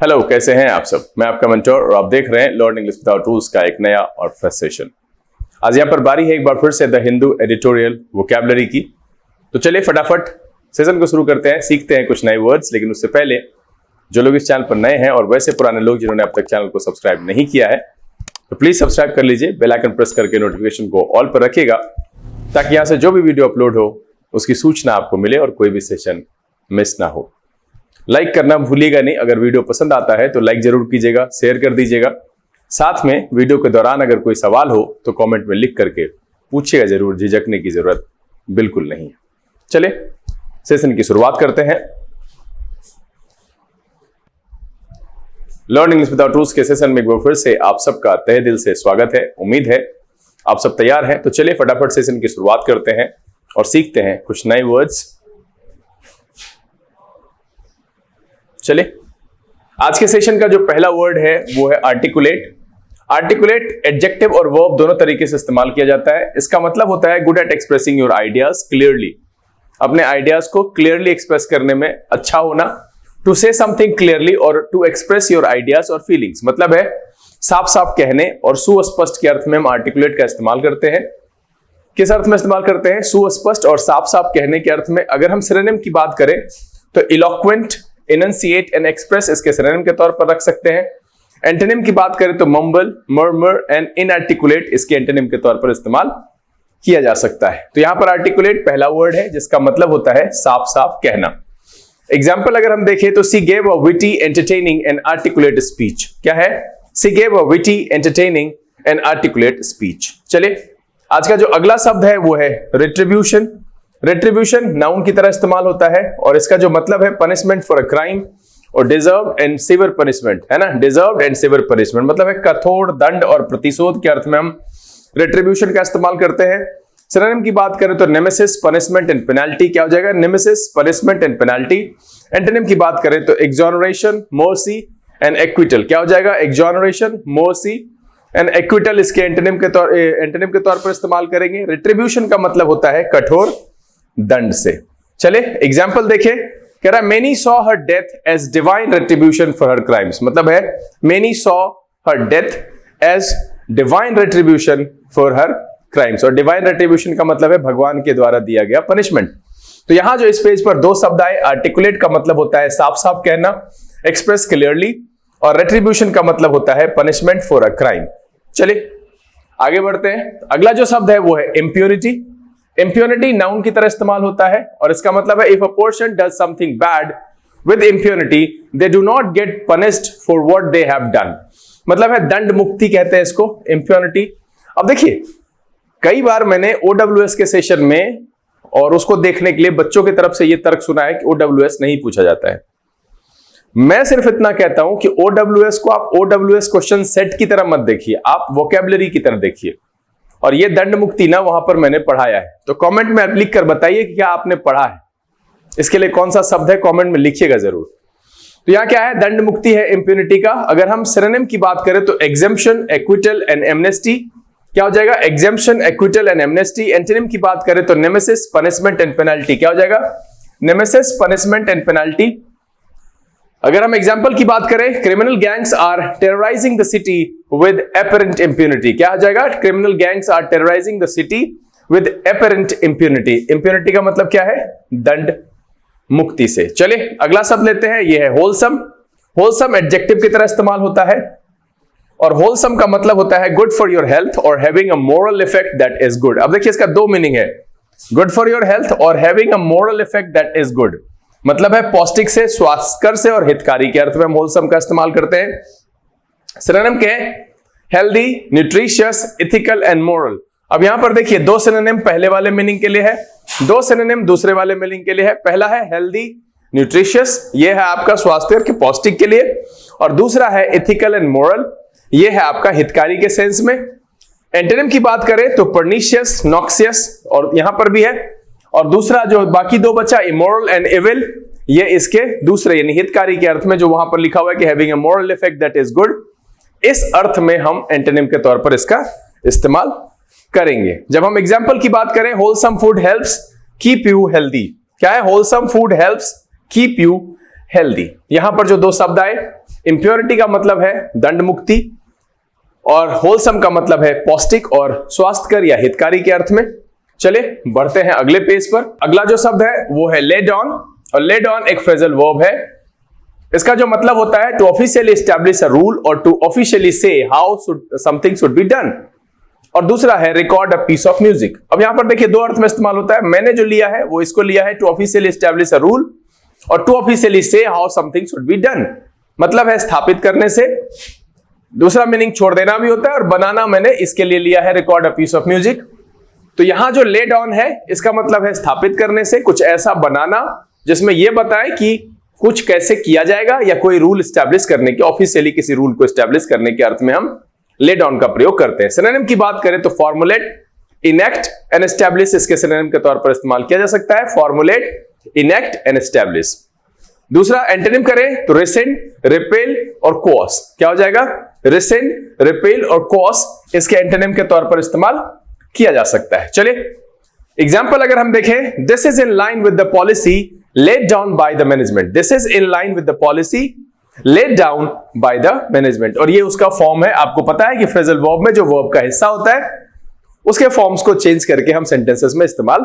Hello, कैसे हैं आप सब। मैं आपका मेंटर और आप देख रहे हैं लर्न इंग्लिश विदाउट रूल्स का एक नया और फ्रेश सेशन। आज यहाँ पर बारी है एक बार फिर से द हिंदू एडिटोरियल वोकैबुलरी की। तो चलिए फटाफट सेशन को शुरू करते हैं, सीखते हैं कुछ नए वर्ड्स। लेकिन उससे पहले जो लोग इस चैनल पर नए हैं और वैसे पुराने लोग जिन्होंने अब तक चैनल को सब्सक्राइब नहीं किया है तो प्लीज सब्सक्राइब कर लीजिए। बेल आइकन प्रेस करके नोटिफिकेशन को ऑल पर रखिएगा ताकि यहाँ से जो भी वीडियो अपलोड हो उसकी सूचना आपको मिले और कोई भी सेशन मिस ना हो। लाइक करना भूलिएगा नहीं। अगर वीडियो पसंद आता है तो लाइक जरूर कीजिएगा, शेयर कर दीजिएगा। साथ में वीडियो के दौरान अगर कोई सवाल हो तो कमेंट में लिख करके पूछिएगा जरूर, झिझकने की जरूरत बिल्कुल नहीं है। चलिए सेशन की शुरुआत करते हैं। लर्न इंग्लिश विदाउट रूल्स के सेशन में एक बार फिर से आप सबका तहे दिल से स्वागत है। उम्मीद है आप सब तैयार हैं। तो चलिए फटाफट सेशन की शुरुआत करते हैं और सीखते हैं कुछ नए वर्ड्स। चलिए आज के सेशन का जो पहला वर्ड है वो है आर्टिकुलेट। आर्टिकुलेट एडजेक्टिव और वर्ब दोनों तरीके से इस्तेमाल किया जाता है। इसका मतलब होता है good at expressing your ideas clearly. अपने आइडियाज को क्लियरली एक्सप्रेस करने में अच्छा होना। टू से समथिंग क्लियरली और टू एक्सप्रेस योर आइडियाज और फीलिंग्स मतलब है साफ साफ कहने। और सुस्पष्ट के अर्थ में हम आर्टिकुलेट का इस्तेमाल करते हैं। किस अर्थ में इस्तेमाल करते हैं? सुस्पष्ट और साफ साफ कहने के अर्थ में। अगर हम सिनोनिम की बात करें तो इलोक्वेंट, इनंसिएट एंड एक्सप्रेस इसके सिनोनिम के तौर पर रख सकते हैं। एंटोनिम की बात करें तो मम्बल, मर्मर एंड इनआर्टिकुलेट इसके एंटोनिम के तौर पर इस्तेमाल किया जा सकता है। तो यहां पर आर्टिकुलेट पहला वर्ड है जिसका मतलब होता है साफ साफ कहना। एग्जाम्पल अगर हम देखें तो सी gave a witty entertaining and articulate speech. क्या है? सी gave a witty entertaining and articulate speech. चलिए आज का जो अगला शब्द है वो है रिट्रीब्यूशन। रिट्रीब्यूशन नाउन की तरह इस्तेमाल होता है और इसका जो मतलब है पनिशमेंट फॉर अ क्राइम और डिजर्व्ड एंड सिवियर पनिशमेंट, है ना। डिजर्व्ड एंड सिवियर पनिशमेंट मतलब है कठोर दंड और प्रतिशोध के अर्थ में हम रिट्रीब्यूशन का इस्तेमाल करते हैं। सिनोनिम की बात करें तो नेमेसिस, पनिशमेंट एंड पेनल्टी। क्या हो जाएगा? Nemesis, punishment and penalty. Antonym की बात करें तो एक्सोनरेशन, मर्सी एंड एक्विटल। क्या हो जाएगा? एक्सोनरेशन, मर्सी एंड एक्विटल इसके एंटोनिम के तौर पर इस्तेमाल करेंगे। रिट्रीब्यूशन का मतलब होता है कठोर दंड से। चले एग्जाम्पल देखें। कह रहा है many saw her death as divine retribution for her crimes. मतलब है many saw her death as divine retribution for her crimes. और डिवाइन रिट्रीब्यूशन का मतलब है भगवान के द्वारा दिया गया पनिशमेंट। तो यहां जो इस पेज पर दो शब्द आए, आर्टिकुलेट का मतलब होता है साफ साफ कहना, एक्सप्रेस क्लियरली, और रिट्रीब्यूशन का मतलब होता है पनिशमेंट फॉर अ क्राइम। चलिए आगे बढ़ते हैं। अगला जो शब्द है वो है इम्प्यूरिटी। इम्प्यूनिटी नाउन की तरह इस्तेमाल होता है और इसका मतलब है if a person does something bad with impunity they do not gate punished for what they have done. मतलब है दंड मुक्ति कहते हैं इसको, इम्प्यूनिटी। अब देखिए कई बार मैंने OWS के सेशन में और उसको देखने के लिए बच्चों की तरफ से यह तर्क सुना है कि OWS नहीं पूछा जाता है। मैं सिर्फ इतना कहता हूं कि OWS को आप OWS क्वेश्चन सेट की तरह मत देखिए, आप वोकैबुलरी की तरह देखिए। और ये दंड मुक्ति ना वहां पर मैंने पढ़ाया है। तो कमेंट में आप लिख कर बताइए कि क्या आपने पढ़ा है। इसके लिए कौन सा शब्द है कमेंट में लिखिएगा जरूर। तो यहां क्या है? दंड मुक्ति है इम्प्यूनिटी का। अगर हम सिनोनिम की बात करें तो एग्जेम्पशन, एक्विटल एंड एमनेस्टी। क्या हो जाएगा? Exemption, acquittal and amnesty. Antonym की बात करें तो नेमेसिस, पनिशमेंट एंड पेनल्टी। क्या हो जाएगा? Nemesis, punishment and penalty. अगर हम एग्जांपल की बात करें, criminal gangs are terrorising the city with apparent impunity. क्या हो जाएगा? Criminal gangs are terrorising the city with apparent impunity. Impunity का मतलब क्या है? दंड मुक्ति से। चलिए अगला शब्द लेते हैं, यह है होलसम। होलसम एडजेक्टिव की तरह इस्तेमाल होता है और होलसम का मतलब होता है गुड फॉर योर हेल्थ और having a moral effect that is good. अब देखिए इसका दो मीनिंग है, गुड फॉर योर हेल्थ और having a moral effect that is good. मतलब है पौष्टिक से, स्वास्थ्यकर से और हितकारी के अर्थ में हम होलसम का इस्तेमाल करते हैं। सिनोनिम के healthy, nutritious, ethical and moral. अब यहां पर देखिए दो सिनोनिम पहले वाले मीनिंग के लिए है, दो सिनोनिम दूसरे वाले मीनिंग के लिए है। पहला है हेल्दी, न्यूट्रिशियस, ये है आपका स्वास्थ्य के पौष्टिक के लिए, और दूसरा है इथिकल एंड मोरल, ये है आपका हितकारी के सेंस में। एंटोनिम की बात करें तो पर्निशियस, नॉक्सियस, और यहां पर भी है। और दूसरा जो बाकी दो बचा इमोरल एंड इविल, ये इसके दूसरे यानी हितकारी के अर्थ में जो वहां पर लिखा हुआ है कि having a moral effect that is good, इस अर्थ में हम एंटोनिम के तौर पर इसका इस्तेमाल करेंगे। जब हम एग्जांपल की बात करें, wholesome food helps keep you healthy. क्या है? Wholesome food helps keep you healthy. यहां पर जो दो शब्द आए, इंप्योरिटी का मतलब है दंड मुक्ति और होलसम का मतलब है पौष्टिक और स्वास्थ्यकर या हितकारी के अर्थ में। चले बढ़ते हैं अगले पेज पर। अगला जो शब्द है वो है लेड ऑन, और लेड ऑन एक फ्रेजल वर्ब है। इसका जो मतलब होता है to officially establish a rule और to officially say how something should be done. और दूसरा है record a piece of music. अब यहां पर देखिए दो अर्थ में इस्तेमाल होता है। मैंने जो लिया है वो इसको लिया है to officially establish a rule और to officially say how something should be done, मतलब है स्थापित करने से। दूसरा मीनिंग छोड़ देना भी होता है, और बनाना मैंने इसके लिए लिया है record a piece of music. तो यहां जो लेड ऑन है इसका मतलब है स्थापित करने से, कुछ ऐसा बनाना जिसमें यह बताए कि कुछ कैसे किया जाएगा या कोई रूल एस्टैब्लिश करने के, ऑफिशियली किसी रूल को एस्टैब्लिश करने के अर्थ में हम लेड ऑन का प्रयोग करते हैं। सिनोनिम की बात करें तो फॉर्मुलेट, इनेक्ट एंड एस्टैब्लिश इसके सिनोनिम के तौर पर इस्तेमाल किया जा सकता है। Formulate, enact and establish. दूसरा एंटोनिम करें तो रेसेंड, रिपेल और कॉज। क्या हो जाएगा? रेसेंड, रिपेल और कॉज इसके एंटोनिम के तौर पर इस्तेमाल किया जा सकता है। चलिए एग्जाम्पल अगर हम देखें, this is in line with the policy laid down by the management. This is in line with the policy laid down by the management. और ये उसका फॉर्म है। आपको पता है कि फ्रेजल वर्ब में जो वर्ब का हिस्सा होता है उसके फॉर्म्स को चेंज करके हम सेंटेंसेस में इस्तेमाल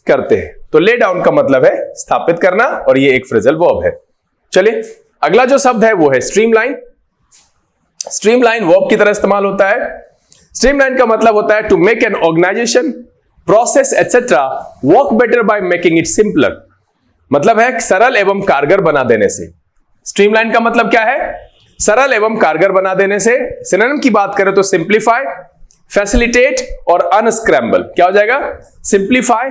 करते हैं। तो lay down का मतलब है स्थापित करना, और ये एक फ्रेजल वर्ब है। चलिए अगला जो शब्द है वो है स्ट्रीमलाइन। स्ट्रीमलाइन वर्ब की तरह इस्तेमाल होता है। स्ट्रीमलाइन का मतलब होता है to make an organisation, process etcetera work better by making it simpler, मतलब है सरल एवं कारगर बना देने से। स्ट्रीमलाइन का मतलब क्या है? सरल एवं कारगर बना देने से। सिनोनिम की बात करें तो सिंप्लीफाई, फैसिलिटेट और अनस्क्रैम्बल। क्या हो जाएगा? सिंप्लीफाई,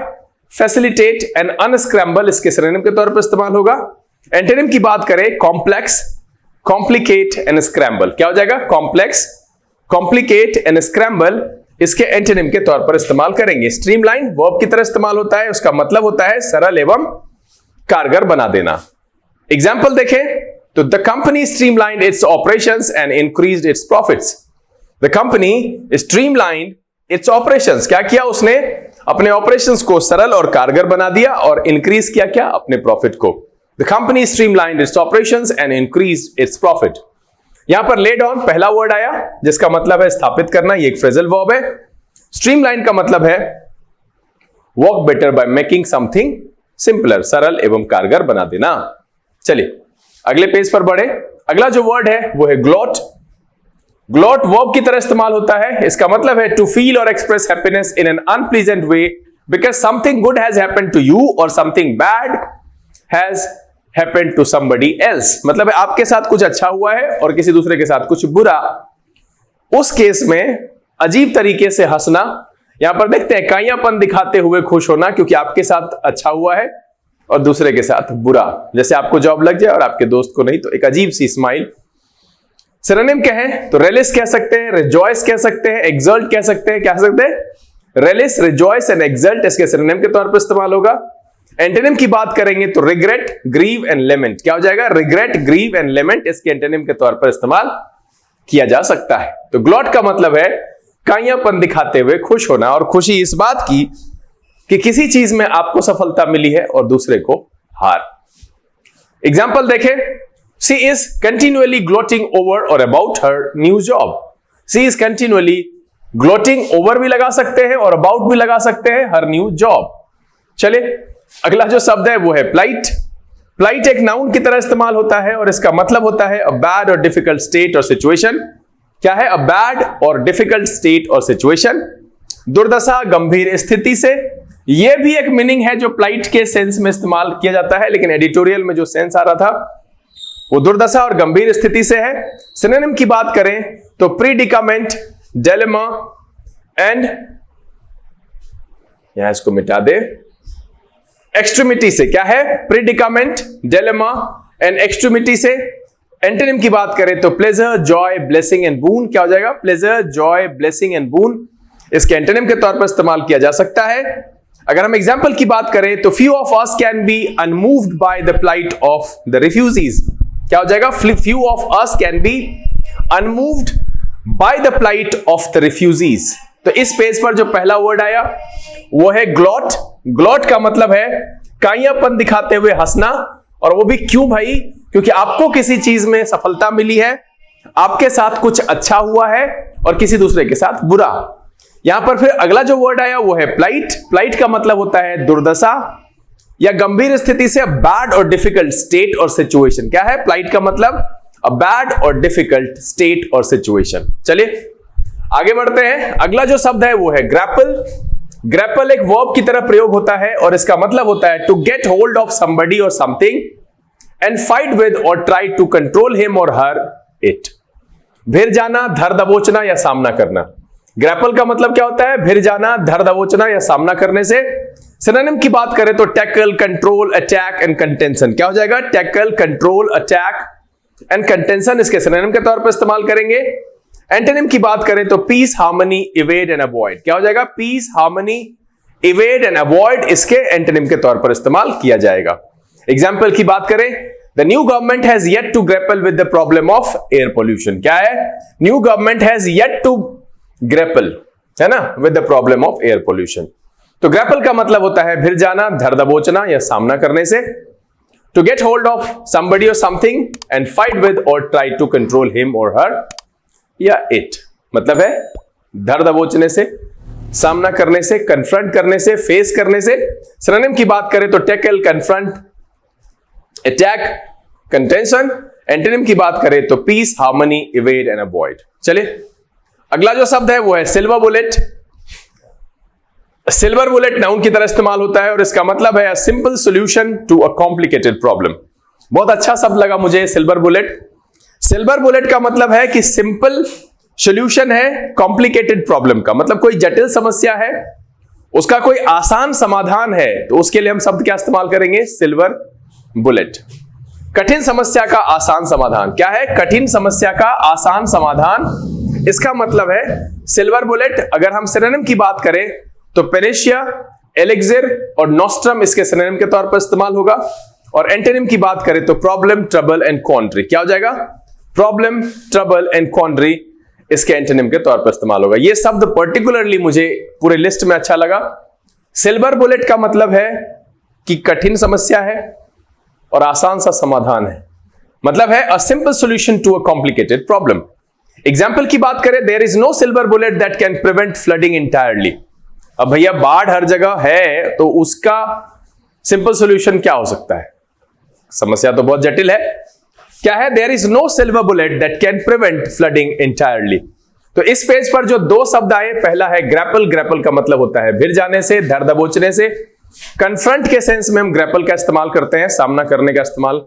फैसिलिटेट एंड अनस्क्रैम्बल इसके सिनोनिम के तौर पर इस्तेमाल होगा। एंटोनिम की बात करें कॉम्प्लेक्स, कॉम्प्लिकेट एंड स्क्रैम्बल। क्या हो जाएगा? कॉम्प्लेक्स, कॉम्प्लिकेट एंड स्क्रैम्बल इसके एंटोनिम के तौर पर इस्तेमाल करेंगे। स्ट्रीमलाइन वर्ब की तरह इस्तेमाल होता है, उसका मतलब होता है सरल एवं कारगर बना देना। एग्जाम्पल देखें तो the company streamlined it's operations and increased it's profits. The company streamlined it's operations, क्या किया उसने? अपने ऑपरेशंस को सरल और कारगर बना दिया और इंक्रीज किया क्या? अपने प्रॉफिट को। The company streamlined it's operations and increased its profit. यहां पर लेड ऑन पहला वर्ड आया जिसका मतलब है स्थापित करना, ये एक फ्रेजल वर्ब है। स्ट्रीमलाइन का मतलब है work better by making something simpler, सरल एवं कारगर बना देना। चलिए अगले पेज पर बढ़े। अगला जो वर्ड है वो है ग्लॉट। ग्लॉट वर्ब की तरह इस्तेमाल होता है। इसका मतलब है टू फील और express happiness in an unpleasant way because something good has happened to you और something bad has happened to somebody else. मतलब है आपके साथ कुछ अच्छा हुआ है और किसी दूसरे के साथ कुछ बुरा। उस केस में अजीब तरीके से हंसना, यहां पर देखते हैं काइयापन दिखाते हुए खुश होना क्योंकि आपके साथ अच्छा हुआ है और दूसरे के साथ बुरा। जैसे आपको जॉब लग जाए और आपके दोस्त को नहीं, तो एक अजीब सी स्माइल। सिनोनिम कहें तो रेलिस कह सकते हैं, रिजॉइस कह सकते हैं, एक्सल्ट कह सकते हैं। क्या कह सकते हैं? रेलिस, रिजॉइस एंड एक्सल्ट इसके सिनोनिम के तौर पर इस्तेमाल होगा। एंटोनिम की बात करेंगे तो रिग्रेट, ग्रीव एंड लेमेंट। क्या हो जाएगा? रिग्रेट, ग्रीव एंड लेमेंट इसके एंटोनिम के तौर पर इस्तेमाल किया जा सकता है। तो ग्लॉट का मतलब है काइयापन दिखाते हुए खुश होना, और खुशी इस बात की कि किसी चीज में आपको सफलता मिली है और दूसरे को हार। एग्जाम्पल देखें, she is continually gloating over और about her new job. She is continually gloating over भी लगा सकते हैं और अबाउट भी लगा सकते हैं हर न्यू जॉब। चलिए अगला जो शब्द है वो है प्लाइट। प्लाइट एक नाउन की तरह इस्तेमाल होता है और इसका मतलब होता है अ बैड और डिफिकल्ट स्टेट और सिचुएशन। क्या है? अ बैड और डिफिकल्ट स्टेट और सिचुएशन, दुर्दशा, गंभीर स्थिति से। यह भी एक मीनिंग है जो प्लाइट के सेंस में इस्तेमाल किया जाता है, लेकिन एडिटोरियल में जो सेंस आ रहा था वो दुर्दशा और गंभीर स्थिति से है। सिनोनिम की बात करें तो प्रीडिकामेंट, डिलेमा एंड, यहां इसको मिटा दे, एक्सट्रीमिटी से। क्या है? प्रीडिकामेंट, डिलेमा एंड एक्सट्रीमिटी से। एंटोनिम की बात करें तो प्लेजर, जॉय, ब्लेसिंग एंड बून। क्या हो जाएगा? प्लेजर, जॉय, ब्लेसिंग एंड बून इसके एंटोनिम के तौर पर इस्तेमाल किया जा सकता है। अगर हम एग्जांपल की बात करें तो few of us can be unmoved by the plight of the refugees। क्या हो जाएगा? few of us can be unmoved by the plight of the refugees। तो इस पेज पर जो पहला वर्ड आया वो है ग्लॉट। ग्लॉट का मतलब है काइयापन दिखाते हुए हंसना, और वो भी क्यों भाई? क्योंकि आपको किसी चीज में सफलता मिली है, आपके साथ कुछ अच्छा हुआ है और किसी दूसरे के साथ बुरा। यहां पर फिर अगला जो वर्ड आया वो है प्लाइट। प्लाइट का मतलब होता है दुर्दशा या गंभीर स्थिति से बैड और डिफिकल्ट स्टेट और सिचुएशन। क्या है प्लाइट का मतलब? अ बैड और डिफिकल्ट स्टेट और सिचुएशन। चलिए आगे बढ़ते हैं। अगला जो शब्द है वो है ग्रैपल। ग्रैपल एक वर्ब की तरह प्रयोग होता है और इसका मतलब होता है to get hold of somebody और समथिंग एंड फाइट विद और ट्राई टू कंट्रोल हिम और हर इट। भिर जाना, धर दबोचना या सामना करना। ग्रैपल का मतलब क्या होता है? भिर जाना, धर दबोचना या सामना करने से। सिनोनिम की बात करें तो tackle, control, attack and contention. क्या हो जाएगा? Tackle, control, attack and contention इसके सिनोनिम के तौर पर इस्तेमाल करेंगे। एंटोनिम की बात करें तो peace, harmony, evade and avoid. क्या हो जाएगा? Peace, harmony, evade and avoid इसके एंटोनिम के तौर पर इस्तेमाल किया जाएगा। एग्जाम्पल की बात करें, the new government has yet to grapple with the problem of air pollution. क्या है? New government has yet to grapple, है ना, with the problem of air pollution. तो ग्रैपल का मतलब होता है भिर जाना, धर दबोचना या सामना करने से। To get hold of somebody और समथिंग एंड फाइट विद और ट्राई टू कंट्रोल हिम और हर या इट, मतलब है धर दबोचने से, सामना करने से, कन्फ्रंट करने से, फेस करने से। सिनोनिम की बात करें तो tackle, confront, attack, contention. Antonym की बात करें तो peace, harmony, evade and avoid. चलिए अगला जो शब्द है वो है silver bullet. Silver bullet noun की तरह इस्तेमाल होता है और इसका मतलब है simple solution to a complicated problem. बहुत अच्छा शब्द लगा मुझे सिल्वर बुलेट। सिल्वर बुलेट का मतलब है कि सिंपल सॉल्यूशन है कॉम्प्लिकेटेड प्रॉब्लम का। मतलब कोई जटिल समस्या है, उसका कोई आसान समाधान है, तो उसके लिए हम शब्द क्या इस्तेमाल करेंगे? Silver bullet. कठिन समस्या का आसान समाधान। क्या है? कठिन समस्या का आसान समाधान, इसका मतलब है सिल्वर बुलेट। अगर हम सिनोनिम की बात करें तो पेनेशिया, एलिक्सिर और नोस्ट्रम इसके सिनोनिम के तौर पर इस्तेमाल होगा। और एंटोनिम की बात करें तो प्रॉब्लम, ट्रबल एंड क्वांड्री। क्या हो जाएगा? प्रॉब्लम, ट्रबल एंड क्वांड्री इसके एंटोनिम के तौर पर इस्तेमाल होगा। यह शब्द पर्टिकुलरली मुझे पूरे लिस्ट में अच्छा लगा। सिल्वर बुलेट का मतलब है कि कठिन समस्या है और आसान सा समाधान है, मतलब है a simple solution to a complicated problem. Example की बात करें, there is no silver bullet that can prevent flooding entirely. अब भैया बाढ़ हर जगह है, तो उसका सिंपल सॉल्यूशन क्या हो सकता है? समस्या तो बहुत जटिल है। क्या है? There is no silver bullet that can prevent flooding entirely. तो इस पेज पर जो दो शब्द आए, पहला है ग्रैपल। ग्रैपल का मतलब होता है भिर जाने से, धर दबोचने से। कन्फ्रंट के सेंस में हम ग्रैपल का इस्तेमाल करते हैं, सामना करने का इस्तेमाल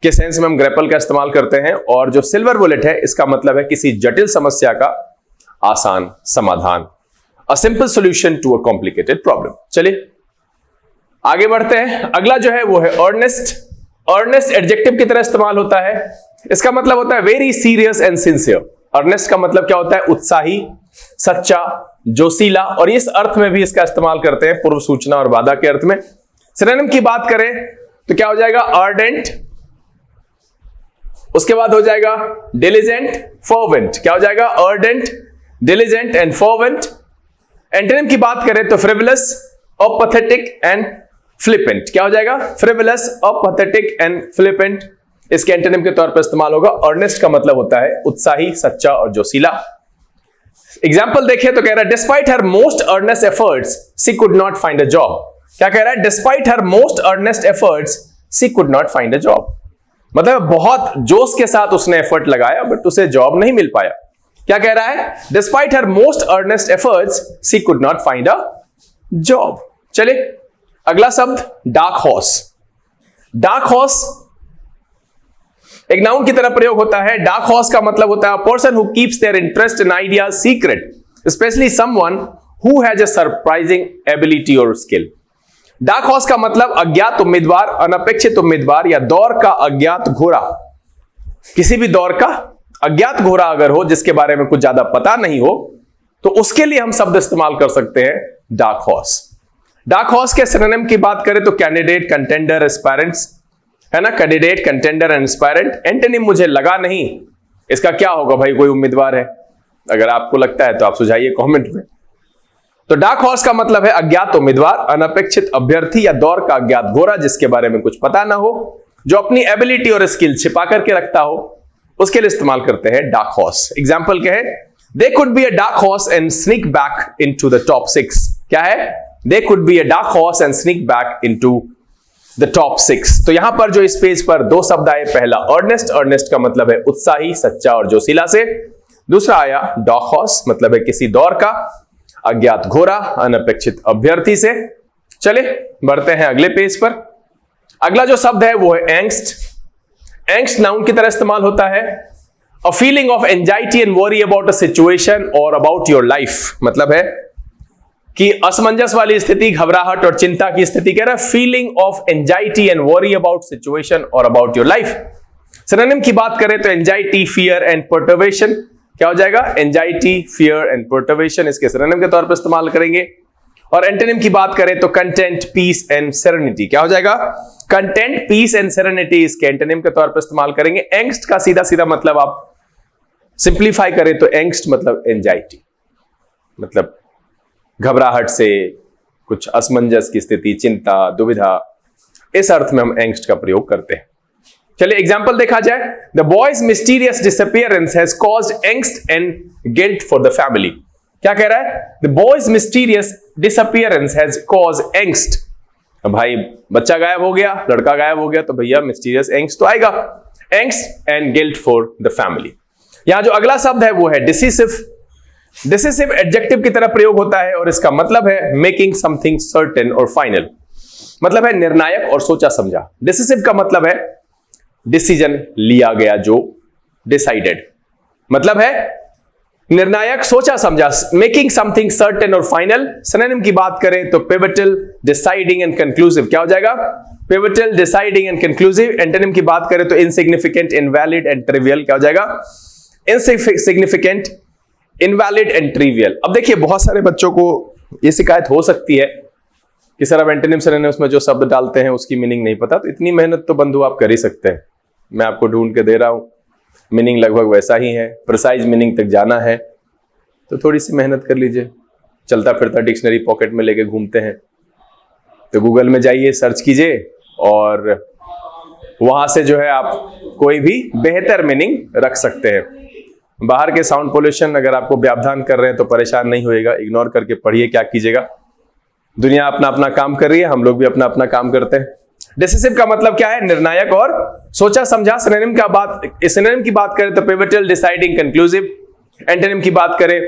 के सेंस में हम ग्रैपल का इस्तेमाल करते हैं। और जो सिल्वर बुलेट है इसका मतलब है किसी जटिल समस्या का आसान समाधान, a simple solution to a complicated problem. चलिए आगे बढ़ते हैं। अगला जो है वो है अर्नेस्ट। अर्नेस्ट एडजेक्टिव की तरह इस्तेमाल होता है। इसका मतलब होता है very serious and sincere. Earnest का मतलब क्या होता है? उत्साही, सच्चा, जोशीला, और इस अर्थ में भी इसका इस्तेमाल करते हैं, पूर्व सूचना और वादा के अर्थ में। सिनोनिम की बात करें तो क्या हो जाएगा? अर्डेंट, उसके बाद हो जाएगा डिलिजेंट, फर्वेंट। क्या हो जाएगा? Ardent, diligent and fervent. Antonym की बात करें तो फ्रिवलस, अपैथेटिक एंड फ्लिपेंट। क्या हो जाएगा? फ्रिवलस, अपैथेटिक एंड फ्लिपेंट इसके एंटोनिम के तौर पर इस्तेमाल होगा। अर्नेस्ट का मतलब होता है उत्साही, सच्चा और जोशीला। एग्जाम्पल देखिए तो कह रहा है despite her most earnest efforts she could not find a job. क्या कह रहा है? Despite her most earnest efforts she could not find a job. मतलब बहुत जोश के साथ उसने एफर्ट लगाया बट उसे जॉब नहीं मिल पाया। क्या कह रहा है? Despite her most earnest efforts she could not find a job. चलिए अगला शब्द डार्क हॉर्स। डार्क हॉर्स एक नाउन की तरह प्रयोग होता है। डार्क हॉर्स का मतलब होता है person who keeps their interest in idea secret, specially someone who has a surprising ability और स्किल। डार्क हॉर्स का मतलब अज्ञात उम्मीदवार, अनपेक्षित उम्मीदवार या दौर का अज्ञात घोड़ा। किसी भी दौर का अज्ञात घोड़ा अगर हो जिसके बारे में कुछ ज्यादा पता नहीं हो तो उसके लिए हम शब्द इस्तेमाल कर सकते हैं डार्क हॉर्स। डार्क हॉर्स के सिनोनिम की बात करें तो कैंडिडेट, कंटेंडर, एस्पायरेंट्स, है ना, candidate, contender and aspirant. Antonym मुझे लगा नहीं, इसका क्या होगा भाई? कोई उम्मीदवार है? अगर आपको लगता है तो आप सुझाइए कमेंट में। तो डार्क हॉर्स का मतलब है अज्ञात उम्मीदवार, अनपेक्षित अभ्यर्थी या दौर का अज्ञात घोड़ा जिसके बारे में कुछ पता ना हो, जो अपनी एबिलिटी और स्किल छिपा करके रखता हो, उसके लिए इस्तेमाल करते हैं डार्क हॉर्स। एग्जाम्पल क्या है? They could be a dark horse and sneak back into the top 6। क्या है? They could be a dark horse and sneak back into the top 6। तो यहां पर जो इस पेज पर दो शब्द आए, पहला अर्नेस्ट, अर्नेस्ट का मतलब है उत्साही, सच्चा और जोशीला से। दूसरा आया डार्क हॉर्स, मतलब है किसी दौर का अज्ञात घोड़ा, अनपेक्षित अभ्यर्थी से। चले बढ़ते हैं अगले पेज पर। अगला जो शब्द है वो है एंग्स्ट। एंग्स्ट नाउन की तरह इस्तेमाल होता है। A feeling of anxiety and worry about a situation और अबाउट योर लाइफ, मतलब है कि असमंजस वाली स्थिति, घबराहट और चिंता की स्थिति। कह रहा है feeling of anxiety and worry about situation और अबाउट योर लाइफ। सिनोनिम की बात करें तो एंजाइटी, फियर एंड पर्टर्वेशन। क्या हो जाएगा? एंजाइटी, फियर एंड पर्टर्वेशन इसके सिनोनिम के तौर पर इस्तेमाल करेंगे। और एंटोनिम की बात करें तो कंटेंट, पीस एंड सेरेनिटी। क्या हो जाएगा? कंटेंट, पीस एंड सेरेनिटी इसके एंटोनिम के तौर पर इस्तेमाल करेंगे। एंग्स्ट का सीधा सीधा मतलब आप सिंप्लीफाई करें तो एंग्स्ट मतलब एंजाइटी, मतलब घबराहट से, कुछ असमंजस की स्थिति, चिंता, दुविधा, इस अर्थ में हम एंग्स्ट का प्रयोग करते हैं। चलिए एग्जांपल देखा जाए। The boys mysterious disappearance has caused angst and guilt for the family. क्या कह रहा है? The boys mysterious disappearance has caused angst. भाई बच्चा गायब हो गया, लड़का गायब हो गया, तो भैया मिस्टीरियस एंग्स्ट तो आएगा। Angst and guilt for the family. यहां जो अगला शब्द है वो है डिसिसिव। डिसिसिव एडजेक्टिव की तरह प्रयोग होता है और इसका मतलब है मेकिंग समथिंग सर्टेन और फाइनल, मतलब है निर्णायक और सोचा समझा। डिसिसिव का मतलब है डिसीजन लिया गया, जो डिसाइडेड, मतलब है निर्णायक, सोचा समझा। मेकिंग समथिंग सर्टेन और फाइनल। सिनोनिम की बात करें तो पिवटल, डिसाइडिंग एंड कंक्लूसिव। क्या हो जाएगा? Pivotal, deciding and conclusive. Antonym की बात करें तो इनसिग्निफिकेंट, इनवैलिड एंड ट्रिवियल। क्या हो जाएगा? Insignificant, invalid and trivial. अब देखिए बहुत सारे बच्चों को यह शिकायत हो सकती है कि सर अब एंटोनिम सिनोनिम्स में जो शब्द डालते हैं उसकी मीनिंग नहीं पता। तो इतनी मेहनत तो बंधु आप कर ही सकते हैं, मैं आपको ढूंढ के दे रहा हूं, मीनिंग लगभग वैसा ही है, प्रिसाइज मीनिंग तक जाना है तो थोड़ी सी मेहनत कर लीजिए। चलता फिरता डिक्शनरी पॉकेट में लेके घूमते हैं तो गूगल में जाइए, सर्च कीजिए और वहां से जो है आप कोई भी बेहतर मीनिंग रख सकते हैं। बाहर के साउंड पोल्यूशन अगर आपको व्यावधान कर रहे हैं तो परेशान नहीं होइएगा, इग्नोर करके पढ़िए, क्या कीजिएगा। दुनिया अपना अपना काम कर रही है, हम लोग भी अपना अपना काम करते हैं। डिसिसिव का मतलब क्या है? निर्णायक और सोचा समझा। सिनोनिम की बात करें तो पिवटल, डिसाइडिंग, कंक्लूसिव। एंटोनिम की बात करें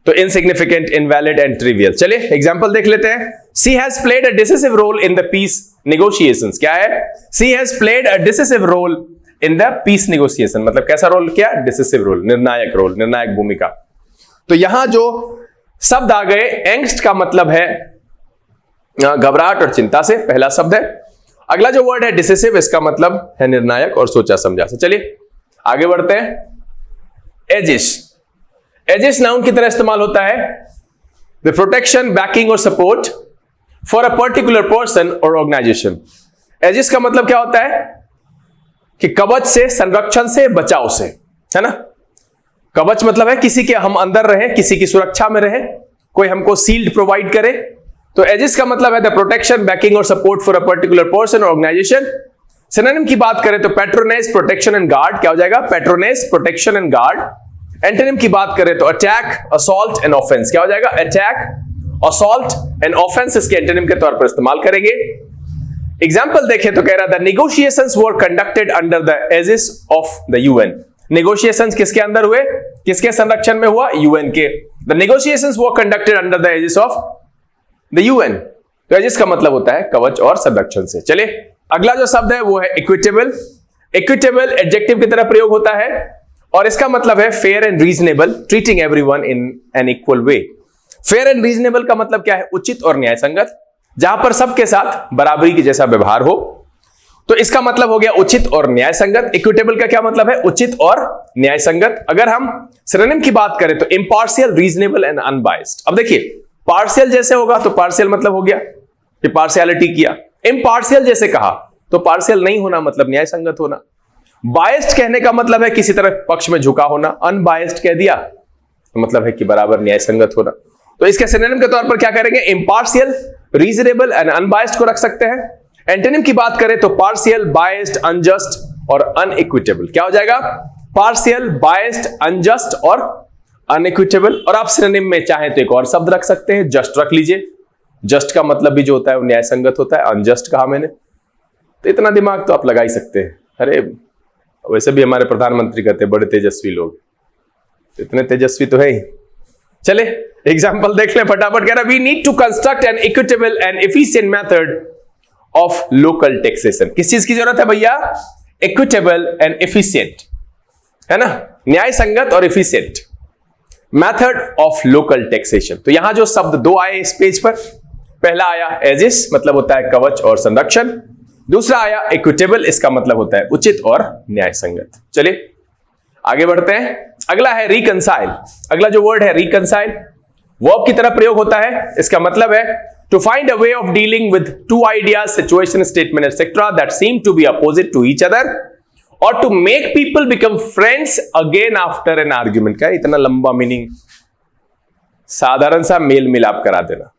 तो इनसिग्निफिकेंट, इनवैलिड एंड ट्रिवियल। चलिए एग्जांपल देख लेते हैं। She has played a decisive role in the peace negotiations. क्या है? She has played a decisive role in the peace negotiation, मतलब कैसा रोल किया? डिसिसिव रोल, निर्णायक रोल, निर्णायक भूमिका। तो यहां जो शब्द आ गए, एंग्स्ट का मतलब है घबराहट और चिंता से, पहला शब्द है। अगला जो वर्ड है डिसिसिव, इसका मतलब है निर्णायक और सोचा समझा से। चलिए आगे बढ़ते हैं। एजिस। एजिस नाउन की तरह इस्तेमाल होता है। द प्रोटेक्शन, बैकिंग और support for a particular person और ऑर्गेनाइजेशन। एजिस का मतलब क्या होता है? कि कवच से, संरक्षण से, बचाव से, है ना। कवच मतलब है किसी के हम अंदर रहे, किसी की सुरक्षा में रहे, कोई हमको सील्ड प्रोवाइड करे। तो एजिस का मतलब है द प्रोटेक्शन, बैकिंग और support for a particular person और ऑर्गेनाइजेशन। सिनोनिम की बात करें तो पैट्रोनेज, प्रोटेक्शन एंड गार्ड। क्या हो जाएगा? Patronage, protection and guard. Antonym की बात करें तो अटैक, असॉल्ट एंड ऑफेंस। क्या हो जाएगा? अटैक, असॉल्ट एंड ऑफेंस इसके एंटोनिम के तौर पर इस्तेमाल करेंगे। एग्जाम्पल देखें तो कह रहा था negotiations were conducted under the aegis of the UN. Negotiations किसके अंदर हुए? किसके संरक्षण में हुआ? यूएन के। The negotiations were conducted under the aegis of the UN. तो एजिस का मतलब होता है कवच और संरक्षण से। चलिए अगला जो शब्द है वो है इक्विटेबल। इक्विटेबल एडजेक्टिव की तरह प्रयोग होता है और इसका मतलब है fair and reasonable, treating everyone in an equal way. Fair and reasonable का मतलब क्या है? उचित और न्यायसंगत, जहां पर सबके साथ बराबरी की जैसा व्यवहार हो। तो इसका मतलब हो गया उचित और न्यायसंगत। इक्विटेबल का क्या मतलब है? उचित और न्यायसंगत। अगर हम सिनोनिम की बात करें तो इम्पार्शियल, रीजनेबल एंड अनबायस्ड। अब देखिए पार्शियल जैसे होगा तो पार्शियल मतलब हो गया कि पार्शियलिटी किया। इम्पार्शियल जैसे कहा तो पार्शियल नहीं होना मतलब न्यायसंगत होना। बायस्ड कहने का मतलब है किसी तरह पक्ष में झुका होना। अनबायस्ड कह दिया तो मतलब है कि बराबर न्यायसंगत होना। तो इसके सिनोनिम के तौर पर क्या करेंगे? इम्पार्शियल, रीजनेबल एंड अनबायस्ड को रख सकते हैं। एंटोनिम की बात करें तो पार्शियल, बायस्ड, अनजस्ट और अनइक्विटेबल। क्या हो जाएगा? पार्शियल, बायस्ड, अनजस्ट और अनइक्विटेबल। और आप सिनोनिम में चाहे तो एक और शब्द रख सकते हैं, जस्ट रख लीजिए। जस्ट का मतलब भी जो होता है वो न्याय संगत होता है, अनजस्ट कहा मैंने, तो इतना दिमाग तो आप लगा ही सकते हैं। अरे वैसे भी हमारे प्रधानमंत्री कहते हैं बड़े तेजस्वी लोग, तो इतने तेजस्वी तो है ही। चले एग्जाम्पल देख लें फटाफट। कह रहा we need to construct an equitable and efficient method of local taxation. किस चीज की जरूरत है भैया? इक्विटेबल एंड एफिशिएंट, है ना, न्याय संगत और efficient method of local taxation. तो यहां जो शब्द दो आए इस पेज पर, पहला आया एजिस, मतलब होता है कवच और संरक्षण। दूसरा आया इक्विटेबल, इसका मतलब होता है उचित और न्याय संगत। चलिए आगे बढ़ते हैं। अगला है रिकंसाइल। अगला जो वर्ड है रिकंसाइल, वर्ब की तरह प्रयोग होता है। इसका मतलब है to find a way of dealing with two ideas, situation, statement etcetera that seem to be opposite to each other और to make people become friends again after an argument. क्या इतना लंबा मीनिंग? साधारण सा मेल मिलाप करा देना।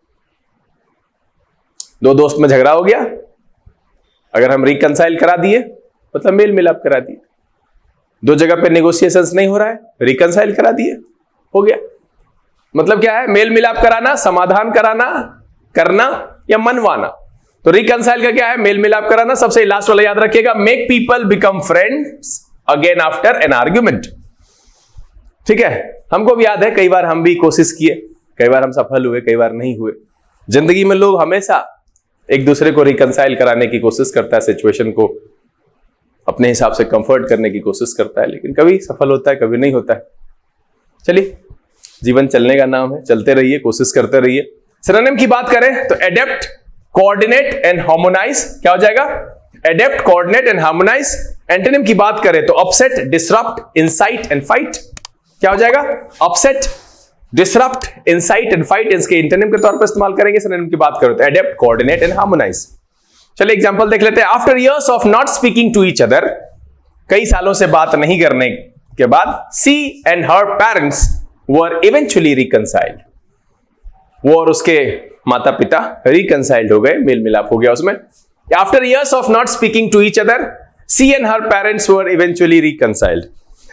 दो दोस्त में झगड़ा हो गया, अगर हम रिकंसाइल करा दिए मतलब मेल मिलाप करा दिए। दो जगह पे नेगोशिएशंस नहीं हो रहा है, रिकंसाइल करा दिए, हो गया। मतलब क्या है? मेल मिलाप कराना, समाधान कराना, करना या मनवाना। तो रिकंसाइल का क्या है? मेल मिलाप कराना। सबसे लास्ट वाला याद रखिएगा, make people become friends again after an argument. ठीक है, हमको भी याद है, कई बार हम भी कोशिश किए, कई बार हम सफल हुए, कई बार नहीं हुए। जिंदगी में लोग हमेशा एक दूसरे को रिकंसाइल कराने की कोशिश करता है, सिचुएशन को अपने हिसाब से कंफर्ट करने की कोशिश करता है, लेकिन कभी सफल होता है, कभी नहीं होता है। चलिए, जीवन चलने का नाम है, चलते रहिए, कोशिश करते रहिए। सिनोनिम की बात करें तो एडेप्ट, कोऑर्डिनेट एंड हार्मोनाइज। क्या हो जाएगा? Adapt, coordinate and harmonise. Antonym की बात करें तो upset, disrupt, incite and fight. क्या हो जाएगा? Upset, disrupt, incite and fight. इसके एंटोनिम के तौर पर इस्तेमाल करेंगे। सिनोनिम की बात करें तो एडेप्ट, कोऑर्डिनेट एंड हार्मोनाइज। चलिए एग्जांपल देख लेते हैं। After years of not speaking to each other, कई सालों से बात नहीं करने के बाद, she and her parents were eventually reconciled. वो और उसके माता पिता रिकंसाइल्ड हो गए, मेल मिलाप हो गया उसमें। After years of not speaking to each other, she and her parents were eventually reconciled.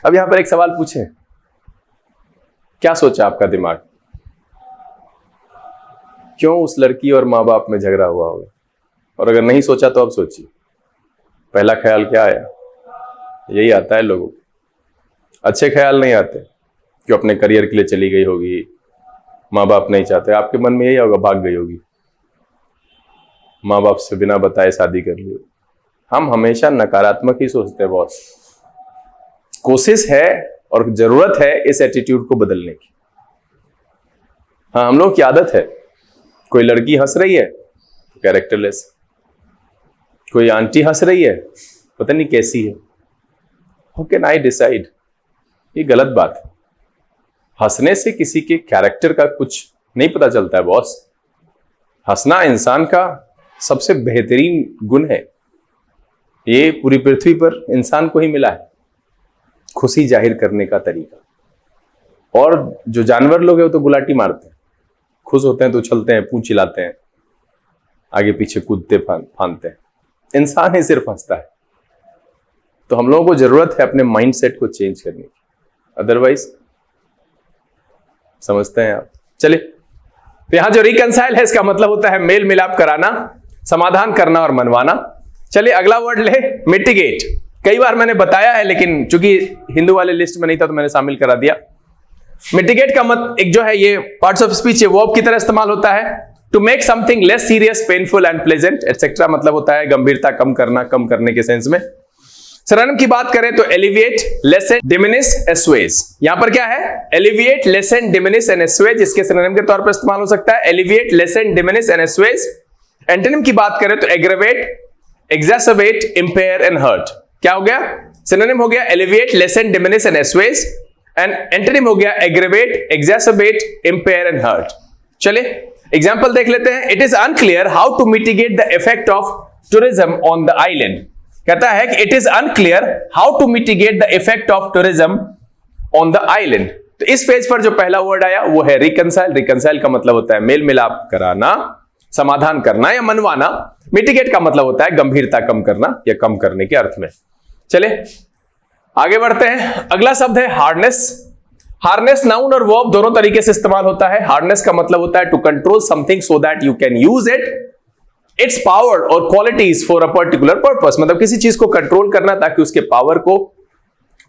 अब यहां पर एक सवाल पूछे, क्या सोचा आपका दिमाग? क्यों उस लड़की और मां बाप में झगड़ा हुआ होगा? और अगर नहीं सोचा तो अब सोचिए, पहला ख्याल क्या आया? यही आता है लोगों को, अच्छे ख्याल नहीं आते कि अपने करियर के लिए चली गई होगी, माँ बाप नहीं चाहते। आपके मन में यही होगा भाग गई होगी, माँ बाप से बिना बताए शादी कर ली। हम हमेशा नकारात्मक ही सोचते हैं बॉस। कोशिश है और जरूरत है इस एटीट्यूड को बदलने की। हाँ, हम लोग की आदत है, कोई लड़की हंस रही है तो कैरेक्टरलेस, कोई आंटी हंस रही है पता नहीं कैसी है, हाउ कैन आई डिसाइड? ये गलत बात है। हंसने से किसी के कैरेक्टर का कुछ नहीं पता चलता है बॉस। हंसना इंसान का सबसे बेहतरीन गुण है, ये पूरी पृथ्वी पर इंसान को ही मिला है, खुशी जाहिर करने का तरीका। और जो जानवर लोग हैं वो तो गुलाटी मारते हैं, खुश होते हैं तो उछलते हैं, पूंछ हिलाते हैं, आगे पीछे कूदते फांदते हैं। इंसान ही सिर्फ हंसता है। तो हम लोगों को जरूरत है अपने माइंडसेट को चेंज करने की, अदरवाइज समझते हैं आप। चलिए, तो यहां जो रिकंसाइल है इसका मतलब होता है मेल मिलाप कराना, समाधान करना और मनवाना। चलिए अगला वर्ड ले, मिटिगेट। कई बार मैंने बताया है, लेकिन चूंकि हिंदू वाले लिस्ट में नहीं था तो मैंने शामिल करा दिया। मिटिगेट का एक जो है ये पार्ट्स ऑफ स्पीच है, वर्ब की तरह इस्तेमाल होता है। To make something less serious, painful and pleasant etcetera, मतलब होता है गंभीरता कम करना, कम करने के सेंस में। सिनोनिम की बात करें तो एलिविएट, लेसन, डिमिनिश, एस्वेज। यहां पर क्या है? Alleviate, lessen, diminish and assuage. इसके सिनोनिम के तौर पर इस्तेमाल हो सकता है alleviate, lessen, diminish and assuage. Antonym की बात करें तो aggravate, exacerbate, impair and hurt. क्या हो गया? सिनोनिम हो गया alleviate, lessen, diminish and assuage, and antonym हो गया aggravate, exacerbate, impair and hurt. चलिए एग्जांपल देख लेते हैं। It is unclear how to mitigate the effect of tourism on the island. कहता है कि it is unclear how to mitigate the effect of tourism on the island. तो इस page पर जो पहला वर्ड आया वो है रिकंसाइल। रिकंसाइल का मतलब होता है मेल मिलाप कराना, समाधान करना या मनवाना। मिटिगेट का मतलब होता है गंभीरता कम करना या कम करने के अर्थ में। चले आगे बढ़ते हैं। अगला शब्द है हार्डनेस। हार्डनेस नाउन और वर्ब दोनों तरीके से इस्तेमाल होता है। हार्डनेस का मतलब होता है to control something so that you can use its power और qualities for a particular purpose. मतलब किसी चीज को कंट्रोल करना ताकि उसके पावर को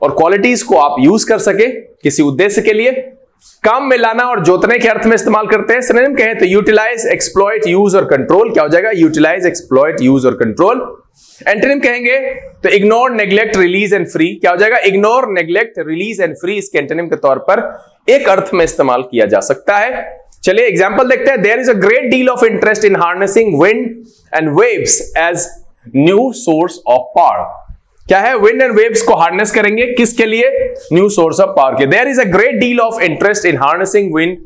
और क्वालिटीज को आप यूज कर सके किसी उद्देश्य के लिए। काम में लाना और जोतने के अर्थ में इस्तेमाल करते हैं। सिनोनिम कहें तो यूटिलाइज, एक्सप्लॉइट, यूज और कंट्रोल। क्या हो जाएगा? यूटिलाइज, एक्सप्लॉइट, यूज और कंट्रोल। एंटोनिम कहेंगे तो ignore, neglect, release and free. क्या हो जाएगा? Ignore, neglect, release and free इसके एंटोनिम के तौर पर एक अर्थ में इस्तेमाल किया जा सकता है। चलिए एग्जांपल देखते हैं। There is a great deal of interest in harnessing wind and waves as new source of power. क्या है? विंड एंड वेव्स को हार्नेस करेंगे किसके लिए? न्यू सोर्स ऑफ पावर के। There is a great deal of interest in harnessing wind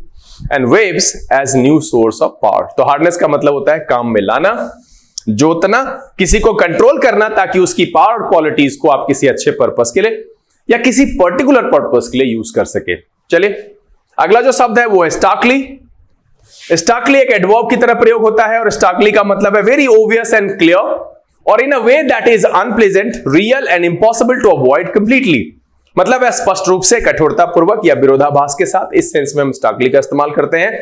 and waves as new source of power. तो harness का मतलब होता है काम में लाना, जोतना, किसी को कंट्रोल करना ताकि उसकी पावर क्वालिटीज को आप किसी अच्छे पर्पस के लिए या किसी पर्टिकुलर पर्पस के लिए यूज कर सके। चलिए अगला जो शब्द है वो है स्टार्कली। स्टार्कली एक एडवर्ब की तरह प्रयोग होता है और स्टार्कली का मतलब है वेरी ओबियस एंड क्लियर और in a way that is unpleasant, real and impossible to avoid completely. मतलब है स्पष्ट रूप से, कठोरता पूर्वक या विरोधाभास के साथ। इस सेंस में हम स्टार्कली का इस्तेमाल करते हैं।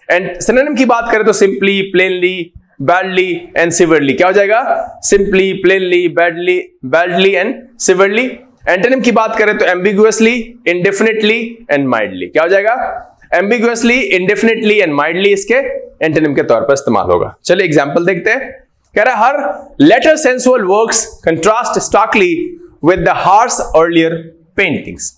एंड सिनोनिम की बात करें तो simply, plainly, badly and severely. क्या हो जाएगा? Simply, plainly, badly and severely. Antonym की बात करें तो एम्बिगुअसली, इंडेफिनिटली एंड माइल्डली। क्या हो जाएगा? एम्बिगुअसली, इंडेफिनिटली एंड माइल्डली इसके एंटोनिम के तौर पर इस्तेमाल होगा। चलिए एग्जांपल देखते हैं। कह रहा है her later sensual works contrast starkly with the harsh earlier paintings.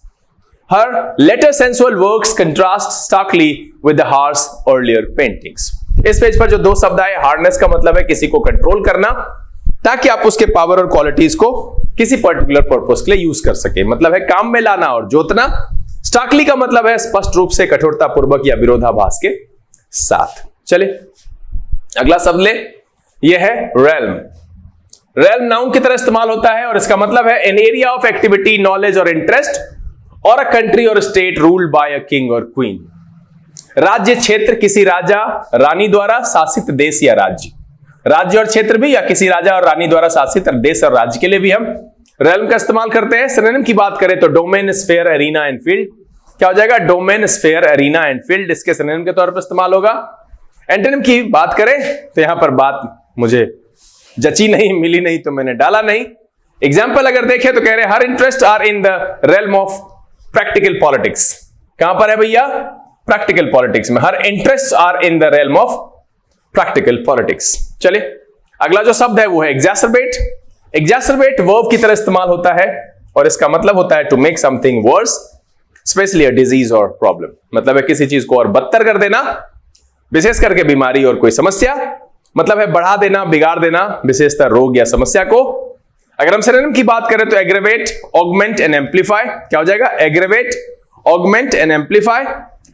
Her later sensual works contrast starkly with the harsh earlier paintings. इस पेज पर जो दो शब्द आए, हार्डनेस का मतलब है किसी को कंट्रोल करना ताकि आप उसके पावर और क्वालिटीज को किसी पर्टिकुलर पर्पस के लिए यूज कर सके। मतलब है काम में लाना और जोतना। स्टार्कली का मतलब है स्पष्ट रूप से, कठोरता पूर्वक या विरोधाभास के साथ। चले अगला शब्द ले, यह है रेल्म। रेल्म नाउन की तरह इस्तेमाल होता है और इसका मतलब है an area of activity, knowledge और इंटरेस्ट और अ कंट्री और state ruled by a king और क्वीन। राज्य, क्षेत्र, किसी राजा रानी द्वारा शासित देश या राज्य। राज्य और क्षेत्र भी या किसी राजा और रानी द्वारा शासित देश और राज्य के लिए भी हम रेल्म का इस्तेमाल करते हैं। सिनोनिम की बात करें तो domain, sphere, arena and field. क्या हो जाएगा? Domain, sphere, arena and field इसके सिनोनिम के तौर पर इस्तेमाल होगा। एंटोनिम की बात करें तो यहां पर बात मुझे जची नहीं, मिली नहीं तो मैंने डाला नहीं। एग्जाम्पल अगर देखें तो कह रहे हैं her interest are in the realm of practical politics. कहां पर है भैया? प्रैक्टिकल पॉलिटिक्स में। Her interest are in the realm of practical politics. चलिए अगला जो शब्द है वो है एग्जैसरबेट। एग्जैसरबेट वर्ब की तरह इस्तेमाल होता है और इसका मतलब होता है to make something worse, especially a disease और प्रॉब्लम। मतलब है किसी चीज को और बदतर कर देना, विशेष करके बीमारी और कोई समस्या। मतलब है बढ़ा देना, बिगाड़ देना, विशेषतः रोग या समस्या को। अगर हम सिनोनिम की बात करें तो एग्रेवेट, ऑगमेंट एंड एम्पलीफाई। क्या हो जाएगा? Aggravate, augment and amplify.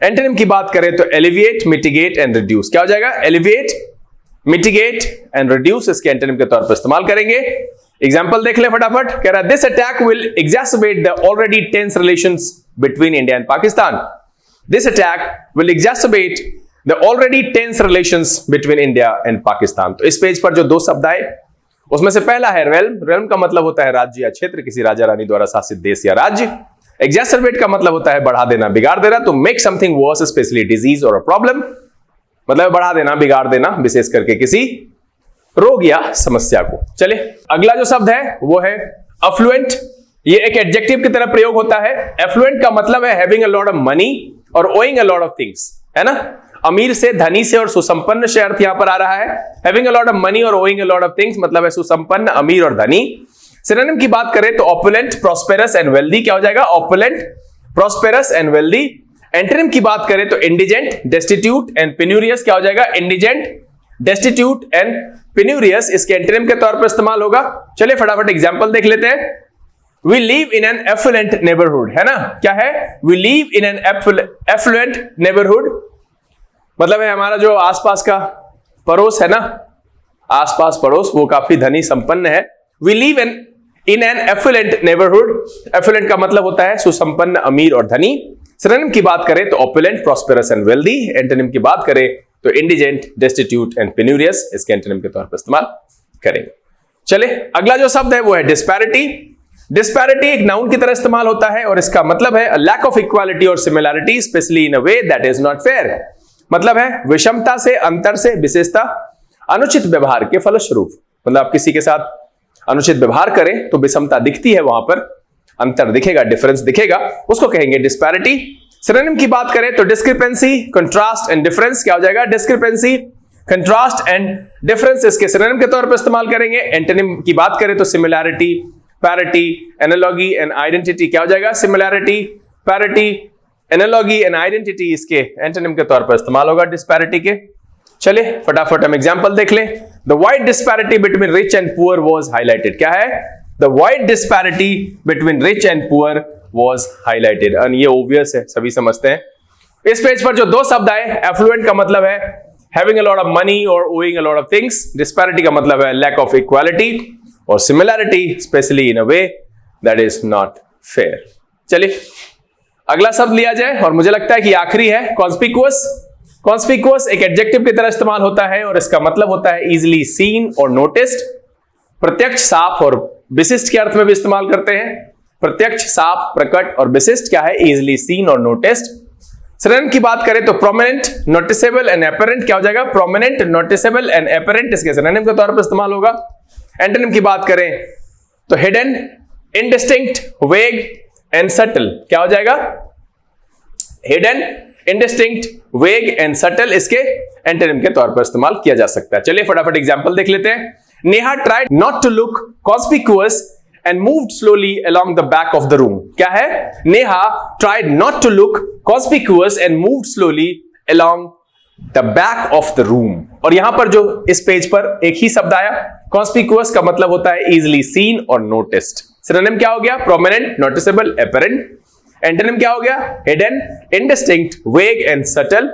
Antonym की बात करें तो एलिविएट, मिटिगेट एंड रिड्यूस। क्या हो जाएगा? एलिविएट, मिटिगेट एंड रिड्यूस इसके एंटोनिम के तौर पर इस्तेमाल करेंगे। एग्जांपल देख ले फटाफट। कह रहा है this attack will exacerbate the already tense relations between India and Pakistan. This attack will exacerbate the already tense relations between India and Pakistan. तो इस पेज पर जो दो शब्द आए उसमें से पहला है रेल्म। रेल्म का मतलब होता है राज्य या क्षेत्र, किसी राजा रानी द्वारा शासित देश या राज्य। एग्जैसरबेट का मतलब होता है बढ़ा देना, बिगाड़ देना। तो make something worse, especially disease और अ प्रॉब्लम। मतलब बढ़ा देना, बिगाड़ देना, विशेष करके किसी रोग या समस्या को। चलिए अगला जो शब्द है वो है अफ्लुएंट। ये एक एडजेक्टिव की तरह प्रयोग होता है। एफ्लुएंट का मतलब है having a lot of money और owing a lot of things, है ना। अमीर से, धनी से और सुसंपन्न से अर्थ यहां पर आ रहा है। Having a lot of money और owing a lot of things मतलब है सुसंपन्न, अमीर और धनी। सिनोनिम की बात करें तो ऑपुलेंट, प्रॉस्पेरस एंड वेल्दी। क्या हो जाएगा? Opulent, prosperous and wealthy. Antonym की बात करें तो इंडिजेंट, डेस्टिट्यूट एंड पेन्यूरियस। क्या हो जाएगा? इंडिजेंट, डेस्टिट्यूट एंड पेन्यूरियस इसके एंटोनिम के तौर पर इस्तेमाल होगा। चलिए फटाफट एग्जांपल देख लेते हैं। We live in an affluent neighborhood, है ना। क्या है? We live in an affluent neighborhood मतलब है हमारा जो आसपास का पड़ोस है ना, आसपास पड़ोस वो काफी धनी संपन्न है। We live in an affluent neighborhood। affluent का मतलब होता है सुसंपन्न, अमीर और धनी। सिनोनिम की बात करें तो opulent, prosperous and wealthy। Antonym की बात करें तो इंडिजेंट, डेस्टिट्यूट एंड पेन्यूरियस इसके एंटोनिम के तौर पर इस्तेमाल करेंगे। चले अगला जो शब्द है वो है डिस्पैरिटी। डिस्पैरिटी एक नाउन की तरह इस्तेमाल होता है और इसका मतलब है लैक ऑफ इक्वालिटी और similarity especially in a way that is not fair. मतलब है विषमता से, अंतर से, विशेषता, अनुचित व्यवहार के फलस्वरूप। मतलब आप किसी के साथ अनुचित व्यवहार करें तो विषमता दिखती है, वहां पर अंतर दिखेगा, डिफरेंस दिखेगा, उसको कहेंगे डिस्पैरिटी। सिनोनिम की बात करें तो डिस्क्रिपेंसी, कंट्रास्ट एंड डिफरेंस क्या हो जाएगा? डिस्क्रिपेंसी, कंट्रास्ट एंड डिफरेंस इसके सिनोनिम के तौर पर इस्तेमाल करेंगे। एंटोनिम की बात करें तो similarity, parity, analogy and identity क्या हो जाएगा? Similarity, parity, analogy and identity इसके एंटोनिम के तौर पर इस्तेमाल होगा डिस्पैरिटी के। चले फटाफट हम एग्जांपल देख लें। The wide disparity between rich and poor was highlighted. क्या है? The wide disparity between rich and poor was highlighted. ये ऑब्वियस है, सभी समझते हैं। इस पेज पर जो दो शब्द आए, एफ्लुएंट का मतलब है having a lot of money और owing a lot of things. Disparity का मतलब है लैक ऑफ इक्वालिटी और similarity especially in a way that is not fair. चलिए अगला शब्द लिया जाए और मुझे लगता है कि आखिरी है कॉन्स्पिकुअस। कॉन्स्पिकुअस एक एडजेक्टिव की तरह इस्तेमाल होता है और इसका मतलब होता है इजिली सीन और नोटिस्ड। प्रत्यक्ष, साफ और विशिष्ट के अर्थ में भी इस्तेमाल करते हैं। प्रत्यक्ष, साफ, प्रकट और विशिष्ट क्या है? इजिली सीन और नोटिस्ड। सिनोनिम की बात करें तो प्रोमिनेंट, नोटिसेबल एंड एपरेंट क्या हो जाएगा? प्रोमिनेंट, नोटिसेबल एंड एपरेंट इसके सिनोनिम के तौर पर इस्तेमाल होगा। एंटोनिम की बात करें तो हिडन, इंडिस्टिंक्ट, वेग एंड सटल क्या हो जाएगा? हिडन, इंडिस्टिंक्ट, वेग एंड सटल इसके एंटोनिम के तौर पर इस्तेमाल किया जा सकता है। चलिए फटाफट एग्जांपल देख लेते हैं। Neha tried not to look conspicuous and moved slowly along the back of the room. क्या है? Neha tried not to look conspicuous and moved slowly along the back of the room. और यहां पर जो इस पेज पर एक ही शब्द आया, कॉन्स्पिकुअस का मतलब होता है इजिली सीन और नोटिस्ड। सिनोनिम क्या हो गया? Prominent, noticeable, apparent. एंटोनिम क्या हो गया? हिडन, इंडिस्टिंक्ट, वेग एंड सटल।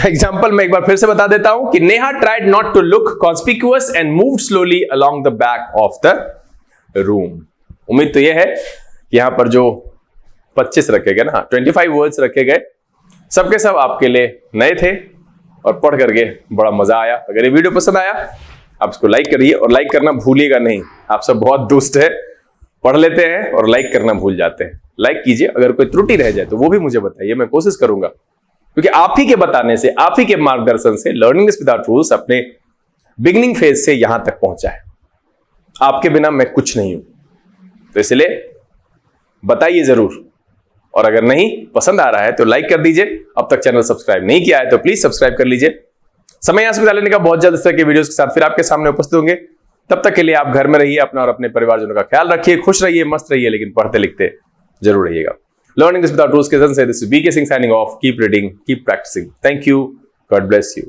एग्जांपल मैं एक बार फिर से बता देता हूं कि Neha tried not to look conspicuous and moved slowly along the back of the room. उम्मीद तो यह है कि यहां पर जो 25 रखे गए ना, 25 वर्ड्स रखे गए, सबके सब आपके लिए नए थे और पढ़ करके बड़ा मजा आया। अगर ये वीडियो पसंद आया आप इसको लाइक करिए और लाइक करना भूलिएगा नहीं। आप सब बहुत दुष्ट है, पढ़ लेते हैं और लाइक करना भूल जाते हैं। लाइक कीजिए, अगर कोई त्रुटि रह जाए तो वो भी मुझे बताइए, मैं कोशिश करूंगा, क्योंकि आप ही के बताने से, आप ही के मार्गदर्शन से लर्निंग विदाउट रूल्स अपने बिगिनिंग फेज से यहां तक पहुंचा है। आपके बिना मैं कुछ नहीं हूं, तो इसलिए बताइए जरूर। और अगर नहीं पसंद आ रहा है तो लाइक कर दीजिए। अब तक चैनल सब्सक्राइब नहीं किया है तो प्लीज सब्सक्राइब कर लीजिए। समय यहां से बिता लेने का, बहुत जल्द इस तरह के वीडियोस के साथ फिर आपके सामने उपस्थित होंगे। तब तक के लिए आप घर में रहिए, अपना और अपने परिवारजनों का ख्याल रखिए, खुश रहिए, मस्त रहिए, लेकिन पढ़ते लिखते जरूर रहिएगा। लर्निंग विदाउट रूल्स के जरिए this is B K Singh signing off. Keep reading, keep practising. Thank you, God bless you.